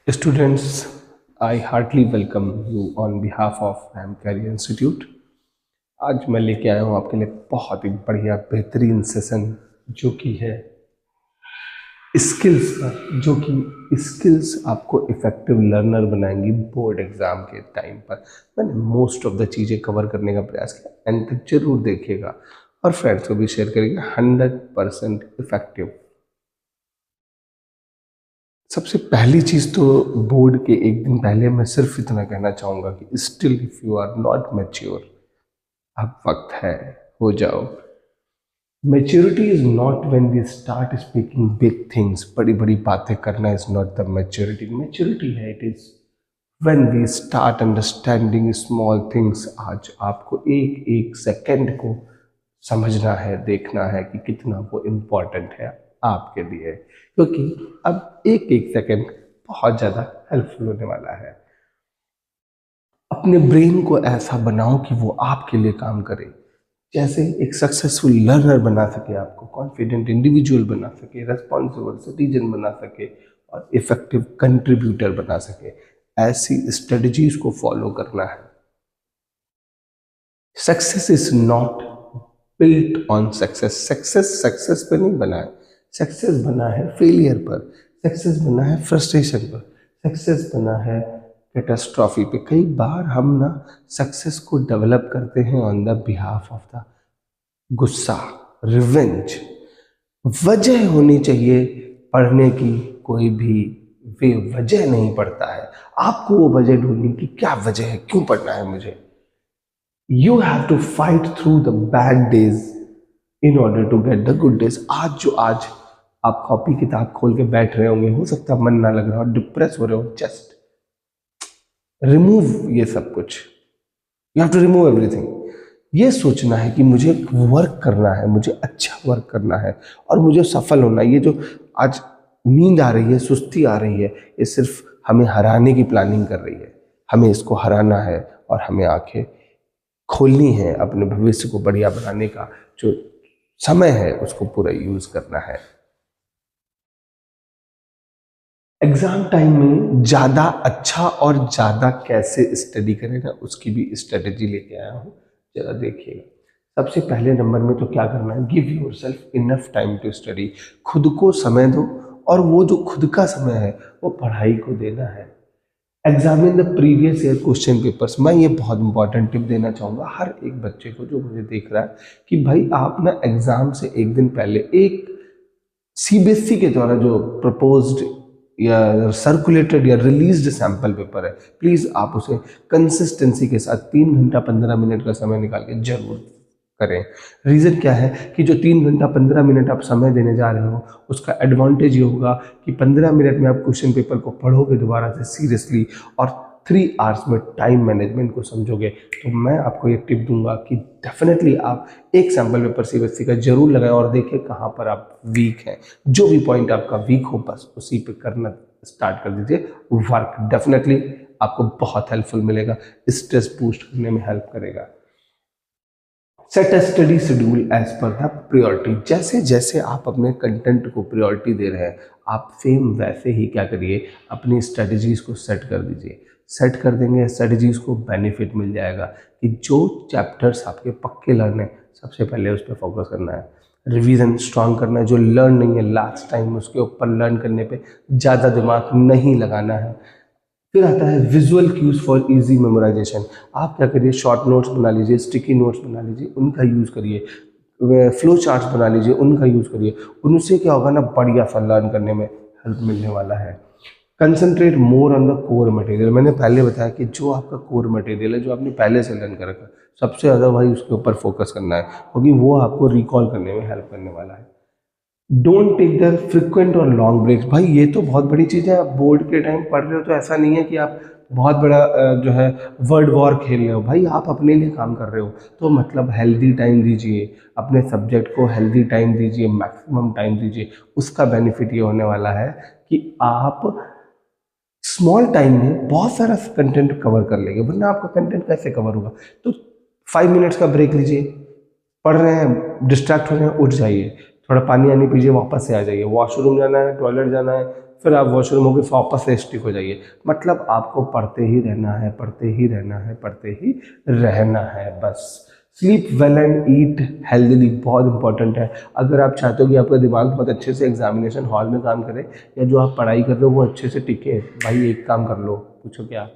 Students, I heartily welcome you on behalf of RAM Career Institute। आज मैं लेके आया हूँ आपके लिए बहुत ही बढ़िया बेहतरीन सेशन जो कि है स्किल्स का, जो कि स्किल्स आपको इफेक्टिव लर्नर बनाएंगी बोर्ड एग्जाम के टाइम पर। मैंने मोस्ट ऑफ द चीज़ें कवर करने का प्रयास किया, एंड तक जरूर देखिएगा और फ्रेंड्स को भी शेयर करिएगा। 100% इफेक्टिव। सबसे पहली चीज़ तो बोर्ड के एक दिन पहले मैं सिर्फ इतना कहना चाहूँगा कि still if you are not mature, अब वक्त है, हो जाओ। Maturity is not when we start speaking big things. बड़ी बड़ी बातें करना is not the maturity. Maturity है it is when we start understanding small things. आज आपको एक एक सेकेंड को समझना है, देखना है कि कितना वो इम्पोर्टेंट है आपके लिए, क्योंकि अब एक एक सेकेंड बहुत ज़्यादा हेल्पफुल होने वाला है। अपने ब्रेन को ऐसा बनाओ कि वो आपके लिए काम करे, जैसे एक सक्सेसफुल लर्नर बना सके, आपको कॉन्फिडेंट इंडिविजुअल बना सके, रेस्पॉन्सिबल सिटीजन बना सके और इफेक्टिव कंट्रीब्यूटर बना सके। ऐसी स्ट्रेटजीज को फॉलो करना है। Success is not built on success. Success पे नहीं बना है, सक्सेस बना है फेलियर पर, सक्सेस बना है फ्रस्ट्रेशन पर, सक्सेस बना है कैटास्ट्रॉफी पे। कई बार हम ना सक्सेस को डेवलप करते हैं on the behalf of the गुस्सा, रिवेंज। वजह होनी चाहिए पढ़ने की, कोई भी वे वजह नहीं पढ़ता है। आपको वो वजह ढूंढनी कि क्या वजह है, क्यों पढ़ना है मुझे। You have to fight through the bad days in order to get the good days. आज आप कॉपी किताब खोल के बैठ रहे होंगे, हो सकता है मन ना लग रहा हो, डिप्रेस हो रहे हो, जस्ट रिमूव ये सब कुछ। You have to remove everything. ये सोचना है कि मुझे वर्क करना है, मुझे अच्छा वर्क करना है और मुझे सफल होना है। ये जो आज नींद आ रही है, सुस्ती आ रही है, ये सिर्फ हमें हराने की प्लानिंग कर रही है। हमें इसको हराना है और हमें आंखें खोलनी है। अपने भविष्य को बढ़िया बनाने का जो समय है उसको पूरा यूज करना है। एग्जाम टाइम में ज़्यादा अच्छा और ज़्यादा कैसे स्टडी करें ना, उसकी भी स्ट्रेटेजी लेके आया हूँ, ज़रा देखिएगा। सबसे पहले नंबर में तो क्या करना है, give yourself enough time to study. खुद को समय दो, और वो जो खुद का समय है वो पढ़ाई को देना है। Examine the previous year question papers. मैं ये बहुत इंपॉर्टेंट टिप देना चाहूँगा हर एक बच्चे को जो मुझे देख रहा है कि भाई आप ना एग्जाम से एक दिन पहले एक सीबीएसई के द्वारा जो प्रपोज्ड या सर्कुलेटेड या रिलीज्ड सैंपल पेपर है, प्लीज़ आप उसे कंसिस्टेंसी के साथ 3 घंटा 15 मिनट का समय निकाल के जरूर करें। रीज़न क्या है कि जो 3 घंटा 15 मिनट आप समय देने जा रहे हो, उसका एडवांटेज ये होगा कि 15 मिनट में आप क्वेश्चन पेपर को पढ़ोगे दोबारा से सीरियसली, और 3 आवर्स में टाइम मैनेजमेंट को समझोगे। तो मैं आपको ये टिप दूंगा कि डेफिनेटली आप एक सैम्पल पेपर सीबीएसई का जरूर लगाएं और देखें कहाँ पर आप वीक हैं। जो भी पॉइंट आपका वीक हो बस उसी पे करना स्टार्ट कर दीजिए। वर्क डेफिनेटली आपको बहुत हेल्पफुल मिलेगा, स्ट्रेस बूस्ट करने में हेल्प करेगा। Set a study schedule as per the priority. जैसे जैसे आप अपने कंटेंट को प्रायोरिटी दे रहे हैं, आप सेम वैसे ही क्या करिए, अपनी स्ट्रेटजीज को सेट कर दीजिए। सेट कर देंगे स्ट्रेटजीज को, बेनिफिट मिल जाएगा कि जो चैप्टर्स आपके पक्के लर्न है, सबसे पहले उस पर फोकस करना है। रिवीजन स्ट्रांग करना है। जो लर्न नहीं है लास्ट टाइम, उसके ऊपर लर्न करने पे ज़्यादा दिमाग नहीं लगाना है। फिर आता है visual cues for easy memorisation. आप क्या करिए, शॉर्ट नोट्स बना लीजिए, स्टिकी नोट्स बना लीजिए, उनका यूज़ करिए। फ्लो चार्ट्स बना लीजिए, उनका यूज़ करिए। उनसे क्या होगा ना, बढ़िया सा लर्न करने में हेल्प मिलने वाला है। Concentrate more on the core material. मैंने पहले बताया कि जो आपका कोर मटेरियल है, जो आपने पहले से लर्न कर रखा, सबसे ज़्यादा भाई उसके ऊपर फोकस करना है, क्योंकि वो आपको रिकॉल करने में हेल्प करने वाला है। डोंट टेक द फ्रिक्वेंट और लॉन्ग ब्रेक्स। भाई ये तो बहुत बड़ी चीज़ है। आप बोर्ड के टाइम पढ़ रहे हो तो ऐसा नहीं है कि आप बहुत बड़ा जो है वर्ड वॉर खेल रहे हो। भाई आप अपने लिए काम कर रहे हो, तो मतलब हेल्दी टाइम दीजिए, अपने सब्जेक्ट को हेल्दी टाइम दीजिए, मैक्सिमम टाइम दीजिए। उसका बेनिफिट ये होने वाला है कि आप स्मॉल टाइम में बहुत सारा कंटेंट कवर कर लेंगे, वरना आपका कंटेंट कैसे कवर होगा। तो 5 मिनट्स का ब्रेक लीजिए, पढ़ रहे हैं, डिस्ट्रैक्ट हो रहे हैं, उठ जाइए, थोड़ा पानी आनी पीजिए, वापस से आ जाइए। वॉशरूम जाना है, टॉयलेट जाना है, फिर आप वॉशरूम होकर वापस से स्टिक हो जाइए। मतलब आपको पढ़ते ही रहना है, पढ़ते ही रहना है, पढ़ते ही रहना है बस। Sleep well and eat healthily बहुत इंपॉर्टेंट है। अगर आप चाहते हो कि आपका दिमाग बहुत अच्छे से एग्जामिनेशन हॉल में काम करे या जो आप पढ़ाई कर रहे हो वो अच्छे से टिके, भाई एक काम कर लो, पूछो क्या,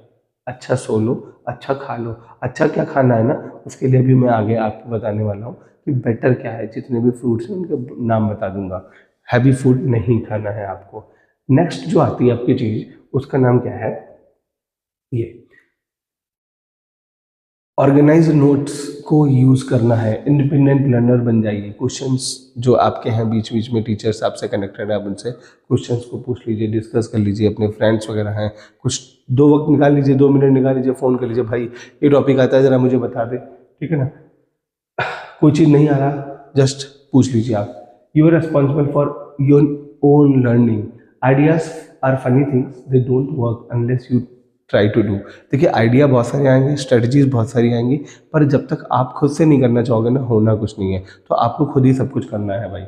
अच्छा सो लो, अच्छा खा लो। अच्छा क्या खाना है ना, उसके लिए भी मैं आगे आपको बताने वाला हूँ कि बेटर क्या है। जितने भी फ्रूट्स हैं उनके नाम बता दूंगा। हैवी फूड नहीं खाना है आपको। नेक्स्ट जो आती है आपकी चीज, उसका नाम क्या है, ये ऑर्गेनाइज नोट्स को यूज करना है। इंडिपेंडेंट लर्नर बन जाइए। क्वेश्चंस जो आपके हैं बीच बीच में टीचर्स आपसे कनेक्टेड है, आप उनसे क्वेश्चंस को पूछ लीजिए, डिस्कस कर लीजिए। अपने फ्रेंड्स वगैरह हैं, कुछ दो वक्त निकाल लीजिए, 2 मिनट निकाल लीजिए, फ़ोन कर लीजिए, भाई ये टॉपिक आता है ज़रा मुझे बता दे, ठीक है ना। कोई चीज़ नहीं आ रहा, जस्ट पूछ लीजिए आप। You are responsible for your own learning. Ideas are funny things, they don't work unless you try to do. देखिए आइडिया बहुत सारे आएंगे, स्ट्रेटजीज बहुत सारी आएंगी, पर जब तक आप खुद से नहीं करना चाहोगे ना, होना कुछ नहीं है। तो आपको खुद ही सब कुछ करना है भाई।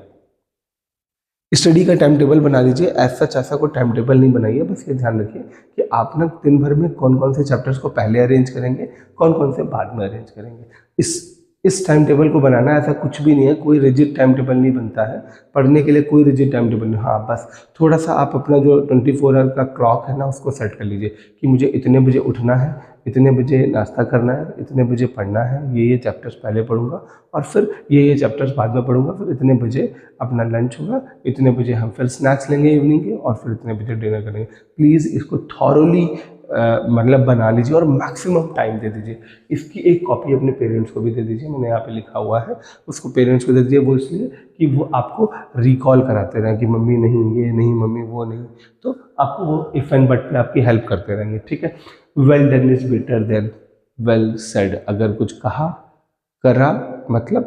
स्टडी का टाइम टेबल बना लीजिए। ऐसा ऐसा कोई टाइम टेबल नहीं बनाइए, बस ये ध्यान रखिए कि आप ना दिन भर में कौन कौन से चैप्टर्स को पहले अरेंज करेंगे, कौन कौन से बाद में अरेंज करेंगे। इस टाइम टेबल को बनाना, ऐसा कुछ भी नहीं है, कोई रिजिड टाइम टेबल नहीं बनता है पढ़ने के लिए, कोई रिजिड टाइम टेबल नहीं। हाँ बस थोड़ा सा आप अपना जो 24 आवर का क्लॉक है ना, उसको सेट कर लीजिए कि मुझे इतने बजे उठना है, इतने बजे नाश्ता करना है, इतने बजे पढ़ना है, ये चैप्टर्स पहले पढ़ूंगा और फिर ये चैप्टर्स बाद में पढ़ूंगा, फिर इतने बजे अपना लंच होगा, इतने बजे हम फिर स्नैक्स लेंगे इवनिंग के, और फिर इतने बजे डिनर करेंगे। प्लीज़ इसको थॉरोली मतलब बना लीजिए और मैक्सिमम टाइम दे दीजिए। इसकी एक कॉपी अपने पेरेंट्स को भी दे दीजिए, मैंने यहाँ पे लिखा हुआ है, उसको पेरेंट्स को दे दीजिए। वो इसलिए कि वो आपको रिकॉल कराते रहें कि मम्मी नहीं ये नहीं, मम्मी वो नहीं, तो आपको वो इफ एंड बट पे आपकी हेल्प करते रहेंगे, ठीक है। Well done is better than well said. अगर कुछ कहा करा मतलब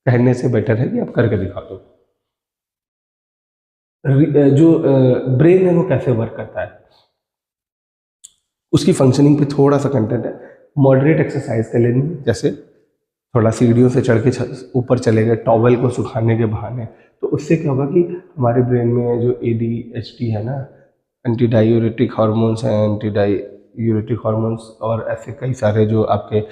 कहने से बेटर है कि आप करके दिखा दो। जो ब्रेन है वो कैसे वर्क करता है, उसकी फंक्शनिंग पे थोड़ा सा कंटेंट है। मॉडरेट एक्सरसाइज कर लेनी, जैसे थोड़ा सीढ़ियों से चढ़ के ऊपर चले गए टॉवल को सुखाने के बहाने, तो उससे क्या होगा कि हमारे ब्रेन में जो ADHD है ना, एंटी डायूरेटिक हार्मोन्स हैं, एंटी डायूरेटिक हार्मोन्स और ऐसे कई सारे जो आपके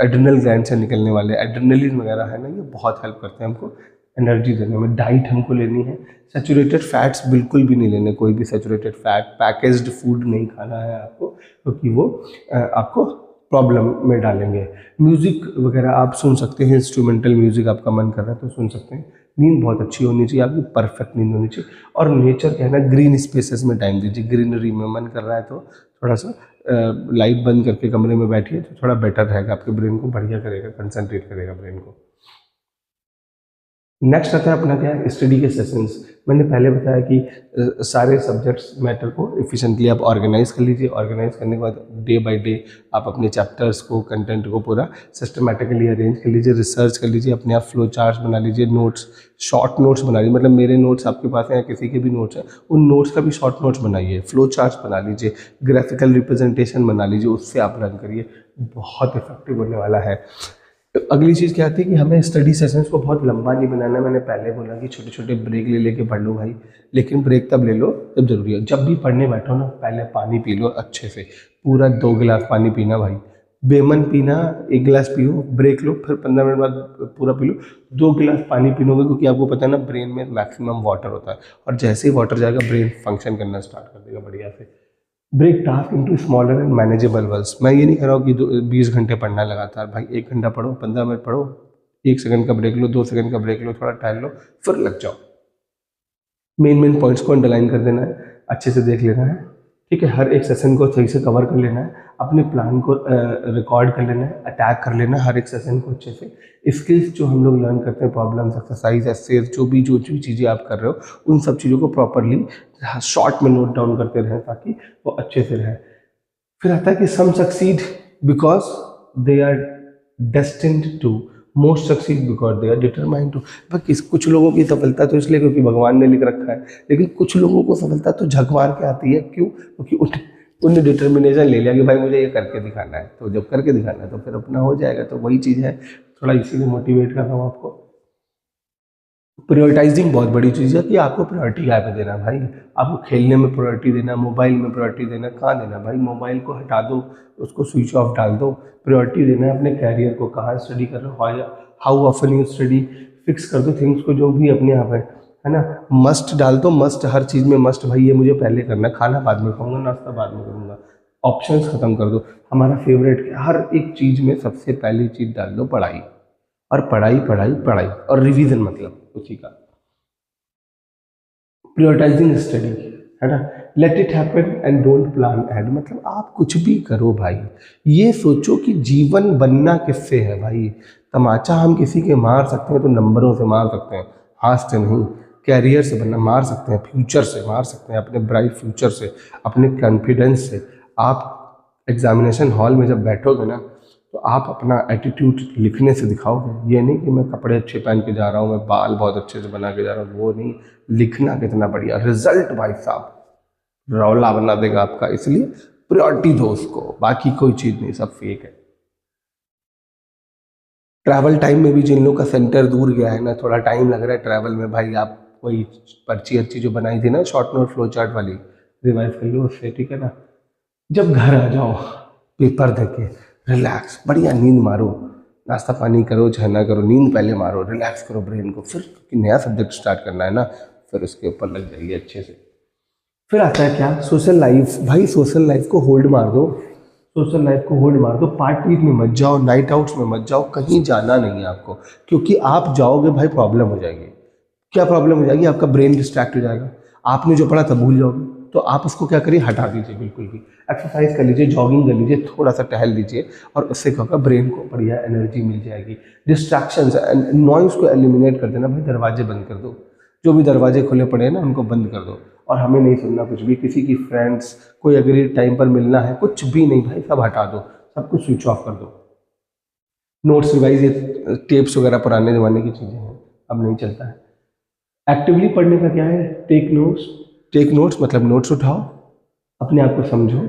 एड्रिनल ग्लैंड से निकलने वाले एड्रेनलिन वगैरह है ना, ये बहुत हेल्प करते हैं हमको एनर्जी देने में। डाइट हमको लेनी है, सैचुरेटेड फैट्स बिल्कुल भी नहीं लेने, कोई भी सैचुरेटेड फैट पैकेज्ड फूड नहीं खाना है आपको, क्योंकि वो आपको प्रॉब्लम में डालेंगे। म्यूज़िक वगैरह आप सुन सकते हैं, इंस्ट्रूमेंटल म्यूज़िक आपका मन कर रहा है तो सुन सकते हैं। नींद बहुत अच्छी होनी चाहिए आपकी, परफेक्ट नींद होनी चाहिए। और नेचर क्या है ना, ग्रीन स्पेसेस में टाइम दीजिए, ग्रीनरी में मन कर रहा है तो थोड़ा सा लाइट बंद करके कमरे में बैठिए तो थोड़ा बेटर रहेगा, आपके ब्रेन को बढ़िया करेगा, कंसंट्रेट करेगा ब्रेन को। नेक्स्ट आता है अपना क्या है, स्टडी के सेशंस। मैंने पहले बताया कि सारे सब्जेक्ट्स मैटर को एफिशिएंटली आप ऑर्गेनाइज कर लीजिए। ऑर्गेनाइज करने के बाद डे बाय डे आप अपने चैप्टर्स को, कंटेंट को पूरा सिस्टमेटिकली अरेंज कर लीजिए, रिसर्च कर लीजिए, अपने आप फ्लो चार्ट्स बना लीजिए, नोट्स, शॉर्ट नोट्स बना लीजिए। मतलब मेरे नोट्स आपके पास हैं या किसी के भी नोट्स हैं, उन नोट्स का भी शॉर्ट नोट्स बनाइए, फ्लो चार्ट्स बना लीजिए, ग्राफिकल रिप्रेजेंटेशन बना लीजिए, उससे आप रन करिए, बहुत इफेक्टिव होने वाला है। तो अगली चीज़ क्या आती है कि हमें स्टडी सेशंस को बहुत लंबा नहीं बनाना। मैंने पहले बोला कि छोटे छोटे ब्रेक ले लेके पढ़ लो भाई, लेकिन ब्रेक तब ले लो जब जरूरी है। जब भी पढ़ने बैठो ना, पहले पानी पी लो अच्छे से, पूरा 2 गिलास पानी पीना भाई, बेमन पीना। 1 गिलास पियो, ब्रेक लो, फिर 15 मिनट बाद पूरा पी लो। 2 गिलास पानी पीनोगे, क्योंकि आपको पता है ना ब्रेन में मैक्सिमम वाटर होता है, और जैसे ही वाटर जाएगा ब्रेन फंक्शन करना स्टार्ट कर देगा बढ़िया से। Break task into smaller and manageable works. मैं ये नहीं कह रहा हूँ कि 20 घंटे पढ़ना है लगातार, भाई 1 घंटा पढ़ो, 15 मिनट पढ़ो, 1 सेकंड का ब्रेक लो, 2 सेकंड का ब्रेक लो, थोड़ा टहल लो, फिर लग जाओ। मेन मेन पॉइंट्स को अंडरलाइन कर देना है, अच्छे से देख लेना है, ठीक है। हर एक सेशन को सही से कवर कर लेना है, अपने प्लान को रिकॉर्ड कर लेना है, अटैक कर लेना है हर एक सेशन को अच्छे से। स्किल्स जो हम लोग लर्न करते हैं, प्रॉब्लम्स, एक्सरसाइज, एसेज, जो भी चीज़ें आप कर रहे हो, उन सब चीज़ों को प्रॉपरली शॉर्ट में नोट डाउन करते रहें ताकि वो अच्छे से रहे। फिर आता है कि some succeed because they are destined to, most succeed because they are determined to. भाई कुछ लोगों की सफलता तो इसलिए क्योंकि भगवान ने लिख रखा है, लेकिन कुछ लोगों को सफलता तो झक मार के आती है। क्यों? क्योंकि उनने डिटर्मिनेशन ले लिया कि भाई मुझे ये करके दिखाना है, तो जब करके दिखाना है तो फिर अपना हो जाएगा। तो वही चीज़ है, थोड़ा इसीलिए मोटिवेट कर रहा हूँ आपको। प्रायोरिटाइजिंग बहुत बड़ी चीज़ है कि आपको प्रायोरिटी क्या पे देना है भाई। आपको खेलने में प्रायोरिटी देना, मोबाइल में प्रायोरिटी देना, कहाँ देना भाई? मोबाइल को हटा दो, उसको स्विच ऑफ डाल दो। प्रायोरिटी देना है अपने कैरियर को, कहाँ स्टडी कर रहे हो, how often you study, fix कर दो थिंग्स को जो भी अपने आप है ना। मस्ट डाल दो, मस्ट हर चीज़ में मस्ट भाई, ये मुझे पहले करना है, खाना बाद में खाऊंगा, नाश्ता बाद में करूँगा। ऑप्शंस खत्म कर दो। हमारा फेवरेट हर एक चीज़ में सबसे पहली चीज़ डाल दो पढ़ाई, और पढ़ाई पढ़ाई पढ़ाई, और रिवीजन मतलब उसी का। प्रायोरिटाइजिंग स्टडी, है ना। Let it happen and don't plan ahead, मतलब आप कुछ भी करो भाई, ये सोचो कि जीवन बनना किससे है भाई। तमाचा हम किसी के मार सकते हैं तो नंबरों से मार सकते हैं, हाथ से नहीं। कैरियर से बनना मार सकते हैं, फ्यूचर से मार सकते हैं, अपने ब्राइट फ्यूचर से, अपने कॉन्फिडेंस से। आप एग्जामिनेशन हॉल में जब बैठोगे ना, तो आप अपना एटीट्यूड लिखने से दिखाओगे। ये नहीं कि मैं कपड़े अच्छे पहन के जा रहा हूँ, मैं बाल बहुत अच्छे से बना के जा रहा हूँ, वो नहीं। लिखना कितना बढ़िया, रिजल्ट भाई साहब रौला बना देगा आपका। इसलिए प्रायोरिटी दो उसको, बाकी कोई चीज़ नहीं, सब फेक है। ट्रैवल टाइम में भी जिन लोग का सेंटर दूर गया है ना, थोड़ा टाइम लग रहा है ट्रैवल में भाई, आप वही पर्ची अच्छी जो बनाई थी ना, शॉर्ट नोट फ्लो चार्ट वाली, रिवाइज कर लो उससे, ठीक है ना। जब घर आ जाओ, पेपर देके रिलैक्स, बढ़िया नींद मारो, नाश्ता पानी करो चाहे ना करो, नींद पहले मारो, रिलैक्स करो ब्रेन को, फिर नया सब्जेक्ट स्टार्ट करना है ना, फिर उसके ऊपर लग जाइए अच्छे से। फिर आता है क्या? Social life. भाई सोशल लाइफ को होल्ड मार दो, सोशल लाइफ को होल्ड मार दो। पार्टीज में मत जाओ, नाइट आउट्स में मत जाओ, कहीं जाना नहीं है आपको, क्योंकि आप जाओगे भाई प्रॉब्लम हो जाएगी। क्या प्रॉब्लम हो जाएगी? आपका ब्रेन डिस्ट्रैक्ट हो जाएगा, आपने जो पढ़ा था भूल जाओगे। तो आप उसको क्या करिए, हटा दीजिए बिल्कुल भी। एक्सरसाइज कर लीजिए, जॉगिंग कर लीजिए, थोड़ा सा टहल लीजिए, और उससे क्या होगा, ब्रेन को बढ़िया एनर्जी मिल जाएगी। डिस्ट्रैक्शंस, नॉइज को एलिमिनेट कर देना भाई, दरवाजे बंद कर दो, जो भी दरवाजे खुले पड़े हैं ना उनको बंद कर दो। और हमें नहीं सुनना कुछ भी, किसी की फ्रेंड्स, कोई अगर टाइम पर मिलना है, कुछ भी नहीं भाई, सब हटा दो, सब कुछ स्विच ऑफ कर दो। नोट्स रिवाइज, ये टेप्स वगैरह पुराने ज़माने की चीज़ें हैं, अब नहीं चलता है। एक्टिवली पढ़ने का क्या है? Take notes. टेक नोट्स मतलब नोट्स उठाओ, अपने आप को समझो,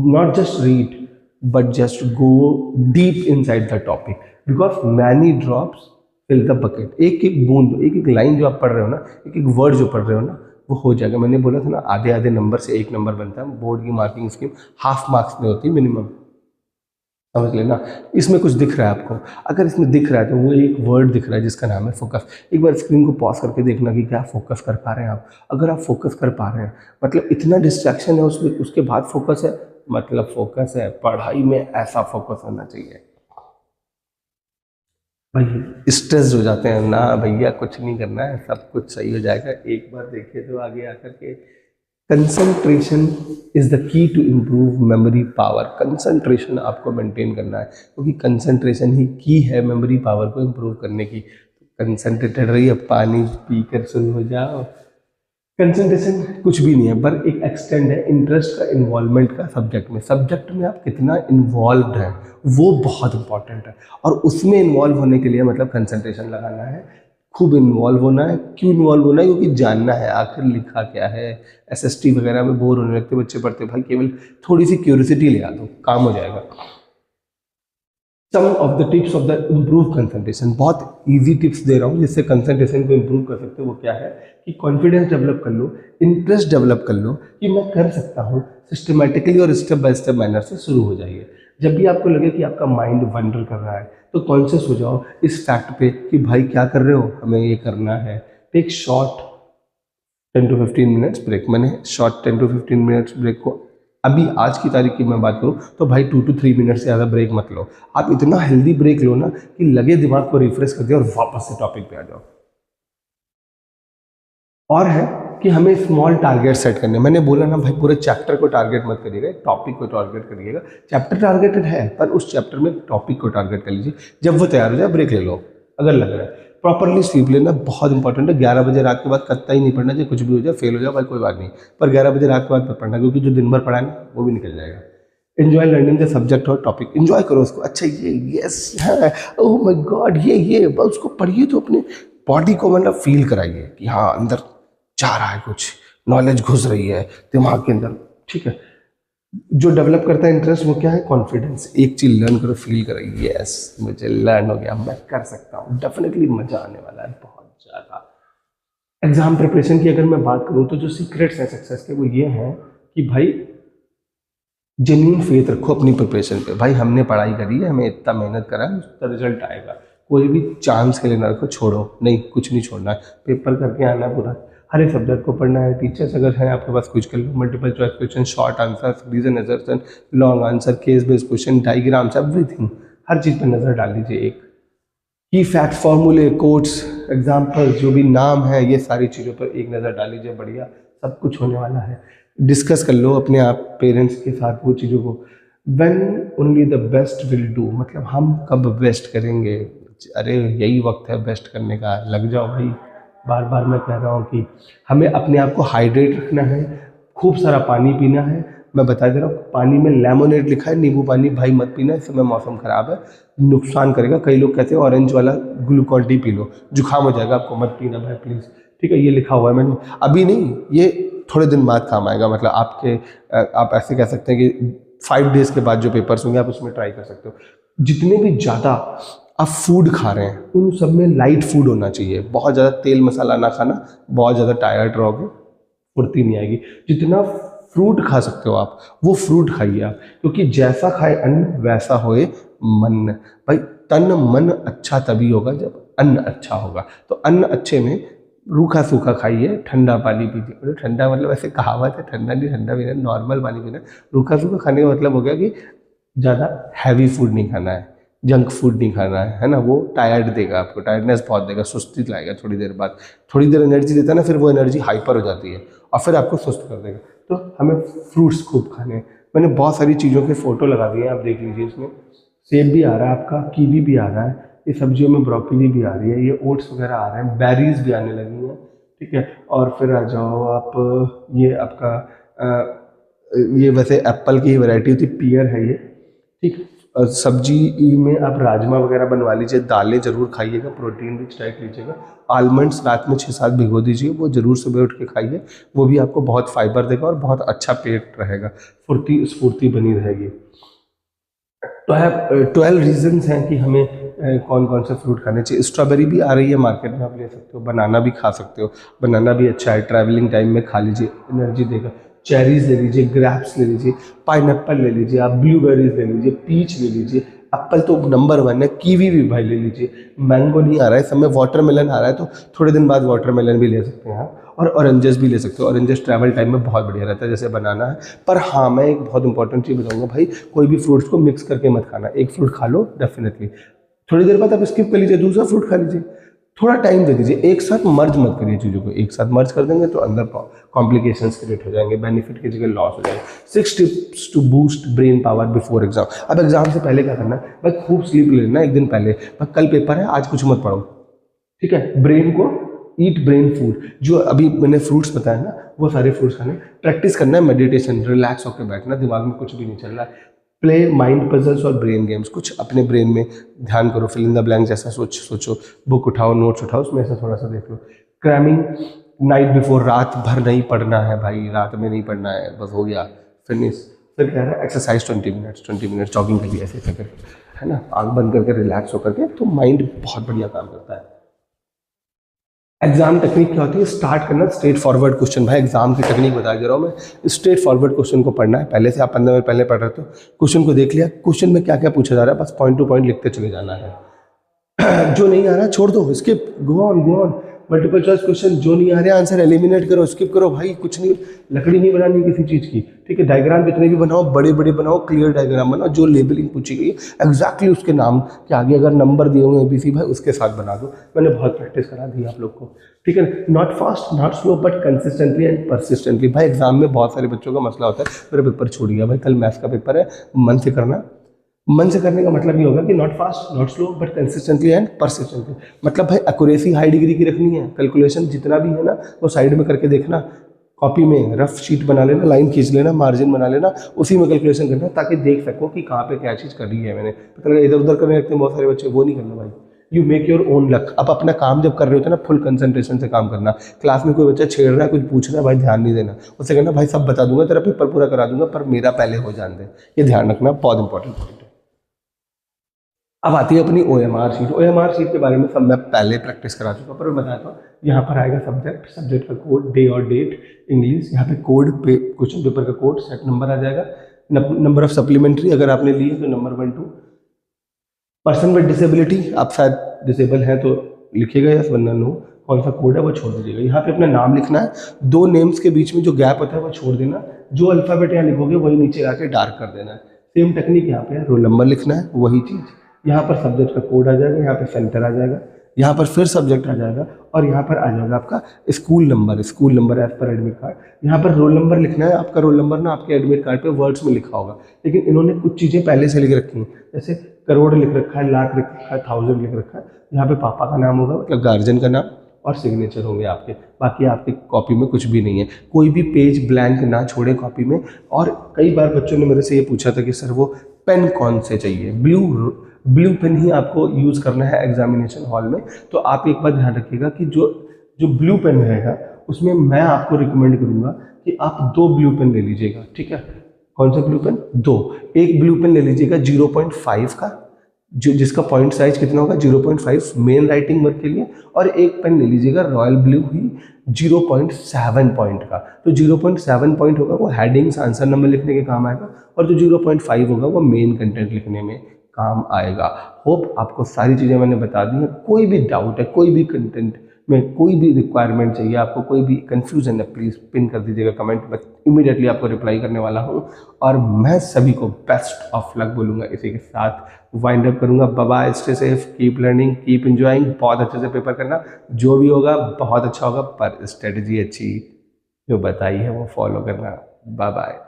not just read but just go deep inside the topic, because many drops fill the bucket. एक एक बूंद, एक एक लाइन जो आप पढ़ रहे हो ना, एक एक वर्ड जो पढ़ रहे हो ना, वो हो जाएगा। मैंने बोला था ना, आधे आधे नंबर से एक नंबर बनता है। बोर्ड की मार्किंग स्कीम हाफ मार्क्स में होती है मिनिमम, समझ लेना। इसमें कुछ दिख रहा है आपको, अगर इसमें दिख रहा है तो वो एक वर्ड दिख रहा है जिसका नाम है फोकस। एक बार स्क्रीन को पॉज करके देखना कि क्या फोकस कर पा रहे हैं आप। अगर आप फोकस कर पा रहे हैं, मतलब इतना डिस्ट्रैक्शन है उसमें, उसके बाद फोकस है, मतलब फोकस है। पढ़ाई में ऐसा फोकस होना चाहिए भाई। स्ट्रेस हो जाते हैं ना भैया, कुछ नहीं करना है, सब कुछ सही हो जाएगा। एक बार देखे तो आगे आकर के, concentration is the key to improve memory power. Concentration आपको मेंटेन करना है, क्योंकि कंसंट्रेशन ही की है मेमोरी पावर को इम्प्रूव करने की। कंसंट्रेटेड रहिए, पानी पीकर शुरू हो जाओ। कंसंट्रेशन कुछ भी नहीं है, पर एक एक्सटेंड है इंटरेस्ट का, इन्वॉल्वमेंट का सब्जेक्ट में। सब्जेक्ट में आप कितना इन्वॉल्व हैं वो बहुत इंपॉर्टेंट है, और उसमें इन्वॉल्व होने के लिए मतलब कंसंट्रेशन लगाना है, खूब इन्वॉल्व होना है। क्यों इन्वॉल्व होना है? क्योंकि जानना है आखिर लिखा क्या है। एसएसटी वगैरह में बोर होने लगते बच्चे पढ़ते भाई, केवल थोड़ी सी क्यूरियोसिटी ले आ दो, काम हो जाएगा। Some of the tips of the improve concentration, बहुत इजी टिप्स दे रहा हूँ जिससे कंसंट्रेशन को इम्प्रूव कर सकते हो। वो क्या है कि कॉन्फिडेंस डेवलप कर लो, इंटरेस्ट डेवलप कर लो कि मैं कर सकता हूँ। सिस्टमेटिकली और स्टेप बाय स्टेप मैनर से शुरू हो जाइए। जब भी आपको लगे कि आपका माइंड वंडर कर रहा है, तो कॉन्शियस हो जाओ इस फैक्ट पे कि भाई क्या कर रहे हो, हमें ये करना है। Take short 10 to 15 minutes break. मैंने शॉर्ट 10 to 15 मिनट्स ब्रेक को, अभी आज की तारीख की मैं बात करूं तो भाई 2 to 3 मिनट से ज़्यादा ब्रेक मत लो। आप इतना हेल्दी ब्रेक लो ना कि लगे दिमाग को रिफ्रेश कर दिया और वापस से टॉपिक पे आ जाओ। और है कि हमें स्मॉल टारगेट सेट करने। मैंने बोला ना भाई, पूरे चैप्टर को टारगेट मत करिएगा, टॉपिक को टारगेट करिएगा। चैप्टर टारगेटेड है, पर उस चैप्टर में टॉपिक को टारगेट कर लीजिए। जब वो तैयार हो जाए ब्रेक ले लो, अगर लग रहा है। प्रॉपरली स्लीप लेना बहुत इंपॉर्टेंट है। 11 बजे रात के बाद कत्ता ही नहीं पढ़ना, चाहिए कुछ भी हो जाए, फेल हो जाए भाई कोई बात नहीं, पर 11 बजे रात के बाद पढ़ना, क्योंकि जो दिन भर पढ़ा है ना वो भी निकल जाएगा। एंजॉय लर्निंग द सब्जेक्ट और टॉपिक, एंजॉय करो उसको। अच्छा ये यस है, ओह माय गॉड, ये बस उसको पढ़िए तो अपने बॉडी को मतलब फील कराइए कि हाँ अंदर जा रहा है, कुछ नॉलेज घुस रही है दिमाग के अंदर, ठीक है। जो डेवलप करता है इंटरेस्ट, वो क्या है? कॉन्फिडेंस। एक चीज लर्न करो, फील करो, यस मुझे लर्न हो गया, मैं कर सकता हूँ, डेफिनेटली मजा आने वाला है बहुत ज़्यादा। एग्जाम प्रिपरेशन की अगर मैं बात करूं तो जो सीक्रेट्स हैं सक्सेस के वो ये हैं कि भाई जेन्युइन फेथ रखो अपनी प्रिपरेशन पे। भाई हमने पढ़ाई करी है, हमें इतना मेहनत करा है, उसका रिजल्ट आएगा। कोई भी चांस के लिए ना रखो, छोड़ो नहीं, कुछ नहीं छोड़ना है, पेपर करके आना है पूरा। हर एक सब्जेक्ट को पढ़ना है। टीचर्स अगर हैं आपके पास कुछ कर लो, multiple choice question, short answer, reason assertion, long answer, case based question, diagrams, everything, हर चीज़ पर नज़र डाल लीजिए। एक की फैक्ट, फॉर्मूले, कोट्स, एग्जाम्पल्स, जो भी नाम है, ये सारी चीज़ों पर एक नज़र डाल लीजिए। बढ़िया सब कुछ होने वाला है। डिस्कस कर लो अपने आप पेरेंट्स के साथ वो चीज़ों को। When only the best will do, मतलब हम कब बेस्ट करेंगे? अरे यही वक्त है बेस्ट करने का, लग जाओ भाई। बार बार मैं कह रहा हूँ कि हमें अपने आप को हाइड्रेट रखना है, खूब सारा पानी पीना है। मैं बता दे रहा हूँ, पानी में लेमोनेड लिखा है, नींबू पानी भाई मत पीना, इस समय मौसम ख़राब है, नुकसान करेगा। कई लोग कहते हैं ऑरेंज वाला ग्लूकॉन डी पी लो, जुकाम हो जाएगा आपको, मत पीना भाई प्लीज़। ठीक है, ये लिखा हुआ है मैंने, अभी नहीं, ये थोड़े दिन बाद काम आएगा। मतलब आपके आप ऐसे कह सकते हैं कि 5 डेज़ के बाद जो पेपर्स होंगे आप उसमें ट्राई कर सकते हो। जितने भी ज़्यादा आप फूड खा रहे हैं उन सब में लाइट फूड होना चाहिए। बहुत ज़्यादा तेल मसाला ना खाना, बहुत ज़्यादा टायर्ड रहोगे, फुर्ती नहीं आएगी। जितना फ्रूट खा सकते हो आप, वो फ्रूट खाइए आप, क्योंकि जैसा खाए अन्न वैसा होए मन। भाई तन मन अच्छा तभी होगा जब अन्न अच्छा होगा। तो अन्न अच्छे में रूखा सूखा खाइए, ठंडा पानी पीजिए। ठंडा मतलब ऐसे कहावत है, ठंडा नहीं, ठंडा पीना, नॉर्मल पानी पीना। रूखा सूखा खाने का मतलब हो गया कि ज़्यादा हैवी फूड नहीं खाना है, जंक फूड नहीं खाना है ना। वो टायर्ड देगा आपको, टायर्डनेस बहुत देगा, सुस्ती लाएगा थोड़ी देर बाद। थोड़ी देर एनर्जी देता है ना, फिर वो एनर्जी हाइपर हो जाती है और फिर आपको सुस्त कर देगा। तो हमें फ्रूट्स खूब खाने हैं। मैंने बहुत सारी चीज़ों के फ़ोटो लगा दिए हैं, आप देख लीजिए। इसमें सेब भी आ रहा है आपका, कीवी भी आ रहा है, ये सब्जियों में ब्रोकली भी आ रही है, ये ओट्स वगैरह आ रहे हैं, बेरीज भी आने लगी हैं। ठीक है, और फिर आ जाओ आप, ये आपका ये वैसे एप्पल की वैरायटी होती है, पियर है ये। ठीक, सब्जी में आप राजमा वगैरह बनवा लीजिए, दालें जरूर खाइएगा, प्रोटीन रिच डाइट लीजिएगा। आलमंड्स रात में 6-7 भिगो दीजिए, वो जरूर सुबह उठ के खाइए, वो भी आपको बहुत फाइबर देगा और बहुत अच्छा पेट रहेगा, फुर्ती स्फूर्ति बनी रहेगी। तो है 12 रीजंस हैं कि हमें कौन कौन से फ्रूट खाने चाहिए। स्ट्रॉबेरी भी आ रही है मार्केट में, आप ले सकते हो। बनाना भी खा सकते हो, बनाना भी अच्छा है, ट्रैवलिंग टाइम में खा लीजिए, एनर्जी देगा। चेरीज ले लीजिए, ग्रैप्स ले लीजिए, पाइनएप्पल ले लीजिए, आप ब्लूबेरीज ले लीजिए, पीच ले लीजिए। एप्पल तो नंबर 1 है, कीवी भी भाई ले लीजिए। मैंगो नहीं आ रहा है इस समय, वाटरमेलन आ रहा है, तो थोड़े दिन बाद वाटरमेलन भी ले सकते हैं आप। और ऑरेंजेस भी ले सकते हो, ऑरेंजेस ट्रैवल टाइम में बहुत बढ़िया रहता है, जैसे बनाना है। पर हाँ, मैं एक बहुत इंपॉर्टेंट चीज़ बताऊंगा भाई, कोई भी फ्रूट्स को मिक्स करके मत खाना। एक फ्रूट खा लो डेफिनेटली, थोड़ी देर बाद आप स्किप कर लीजिए, दूसरा फ्रूट खा लीजिए, थोड़ा टाइम दे दीजिए। एक साथ मर्ज मत करिए चीज़ों को, एक साथ मर्ज कर देंगे तो अंदर कॉम्प्लिकेशंस क्रिएट हो जाएंगे, बेनिफिट की जगह लॉस हो जाएगा। 6 tips to boost brain power before exam. अब एग्जाम से पहले क्या करना है भाई, खूब स्लीप ले लेना एक दिन पहले। भाई कल पेपर है, आज कुछ मत पढ़ो, ठीक है। ब्रेन को ईट ब्रेन फूड, जो अभी मैंने फ्रूट्स बताया ना, वो सारे फ्रूट्स खाने। प्रैक्टिस करना है मेडिटेशन, रिलैक्स होकर बैठना, दिमाग में कुछ भी नहीं चल रहा है। प्ले माइंड पजल्स और ब्रेन गेम्स, कुछ अपने ब्रेन में ध्यान करो, फिल इन द ब्लैंक जैसा सोचो, बुक उठाओ, नोट्स उठाओ, उसमें ऐसा थोड़ा सा देख लो। क्रैमिंग नाइट बिफोर, रात भर नहीं पढ़ना है भाई, रात में नहीं पढ़ना है, बस हो गया फिनिश। फिर कह रहा है एक्सरसाइज 20 मिनट्स जॉगिंग के लिए, ऐसे करके, है ना, आंख बंद करके रिलैक्स होकर के, तो माइंड बहुत बढ़िया काम करता है। एग्जाम टेक्निक क्या होती है? स्टार्ट करना स्ट्रेट फॉरवर्ड क्वेश्चन। भाई एग्जाम की टेक्निक बता दे रहा हूँ मैं, स्ट्रेट फॉरवर्ड क्वेश्चन को पढ़ना है। पहले से आप 15 मिनट पहले पढ़ रहे हो, क्वेश्चन को देख लिया, क्वेश्चन में क्या क्या पूछा जा रहा है, बस पॉइंट टू पॉइंट लिखते चले जाना है। जो नहीं आ रहा छोड़ दो, skip, go on. Multiple choice question जो नहीं आ रहे आंसर एलिमिनेट करो, स्किप करो भाई, कुछ नहीं, लकड़ी नहीं बनानी किसी चीज़ की, ठीक है। डायग्राम जितने भी बनाओ, बड़े बड़े बनाओ, क्लियर डायग्राम बनाओ, जो लेबलिंग पूछी गई एग्जैक्टली उसके नाम के आगे अगर नंबर दिए हुए ABC भाई उसके साथ बना दो। मैंने बहुत प्रैक्टिस करा दी आप लोग को, ठीक है। Not fast not slow but consistently and persistently. भाई एग्जाम में बहुत सारे बच्चों का मसला होता है, मेरा पेपर छूट गया भाई, कल मैथ्स का पेपर है, मन से करना। मन से करने का मतलब ये होगा कि not fast not slow but consistently and persistently. मतलब भाई एक्यूरेसी हाई डिग्री की रखनी है, कैलकुलेशन जितना भी है ना वो साइड में करके देखना, कॉपी में रफ शीट बना लेना, लाइन खींच लेना, मार्जिन बना लेना, उसी में कैलकुलेशन करना, ताकि देख सको कि कहाँ पे क्या चीज़ कर रही है मैंने। पता लगा इधर उधर करने लगते हैं बहुत सारे बच्चे, वो नहीं करना भाई। You make your own luck. अब अपना काम जब कर रहे होते हैं ना, फुल कंसंट्रेशन से काम करना। क्लास में कोई बच्चा छेड़ रहा है, कुछ पूछ रहा है, भाई ध्यान नहीं देना, उससे कहना भाई सब बता दूंगा, तेरा पेपर पूरा करा दूंगा, पर मेरा पहले हो जान दे। ये ध्यान रखना, बहुत इंपॉर्टेंट पॉइंट है। अब आती है अपनी OMR शीट। OMR शीट के बारे में सब मैं पहले प्रैक्टिस करा चुका, पर मैं बताता हूँ। यहाँ पर आएगा सब्जेक्ट, सब्जेक्ट का कोड, डे और डेट, इंग्लिश। यहाँ पे कोड पे क्वेश्चन पेपर का कोड, सेट नंबर आ जाएगा, नंबर ऑफ सप्लीमेंट्री अगर आपने लिए तो नंबर 1 2, पर्सन विद डिसेबिलिटी, आप शायद डिसेबल हैं तो लिखिएगा यस, वरना नो, कौन सा कोड है वो छोड़ दीजिएगा। यहाँ पे अपना नाम लिखना है, 2 नेम्स के बीच में जो गैप होता है वो छोड़ देना, जो अल्फ़ाबेट यहाँ लिखोगे वही नीचे आके डार्क कर देना है। सेम टेक्निक यहाँ पे है, रोल नंबर लिखना है, वही चीज़। यहाँ पर सब्जेक्ट का कोड आ जाएगा, यहाँ पे सेंटर आ जाएगा, यहाँ पर फिर सब्जेक्ट आ जाएगा, और यहाँ पर आ जाएगा आपका school number as per admit card. यहाँ पर रोल नंबर लिखना है, आपका रोल नंबर ना आपके एडमिट कार्ड पे वर्ड्स में लिखा होगा, लेकिन इन्होंने कुछ चीज़ें पहले से लिख रखी हैं, जैसे करोड़ लिख रखा है, लाख लिख रखा है, 1000 लिख रखा है। यहाँ पे पापा का नाम होगा, मतलब गार्जियन का नाम, और सिग्नेचर होंगे आपके। बाकी आपकी कॉपी में कुछ भी नहीं है, कोई भी पेज ब्लैंक ना छोड़े कॉपी में। और कई बार बच्चों ने मेरे से ये पूछा था कि सर वो पेन कौन से चाहिए, ब्लू पेन ही आपको यूज़ करना है एग्जामिनेशन हॉल में। तो आप एक बात ध्यान रखिएगा कि जो जो ब्लू पेन रहेगा उसमें मैं आपको रिकमेंड करूँगा कि आप 2 ब्लू पेन ले लीजिएगा, ठीक है। कौन सा ब्लू पेन? 2। एक ब्लू पेन ले लीजिएगा 0.5 का, जो जिसका पॉइंट साइज कितना होगा 0.5 मेन राइटिंग वर्क के लिए, और एक पेन ले लीजिएगा रॉयल ब्लू ही 0.7 पॉइंट का। तो 0.7 पॉइंट होगा वो हेडिंग्स आंसर नंबर लिखने के काम आएगा, और जो 0.5 होगा वो मेन कंटेंट लिखने में काम आएगा। होप आपको सारी चीज़ें मैंने बता दी हैं। कोई भी डाउट है, कोई भी कंटेंट में कोई भी रिक्वायरमेंट चाहिए आपको, कोई भी कंफ्यूजन है, प्लीज़ पिन कर दीजिएगा कमेंट में, इमीडिएटली आपको रिप्लाई करने वाला हूँ। और मैं सभी को बेस्ट ऑफ लक बोलूँगा, इसी के साथ वाइंड अप करूँगा। Bye bye, stay safe, keep learning, keep enjoying. बहुत अच्छे से पेपर करना, जो भी होगा बहुत अच्छा होगा, पर स्ट्रेटजी अच्छी जो बताई है वो फॉलो करना। Bye bye.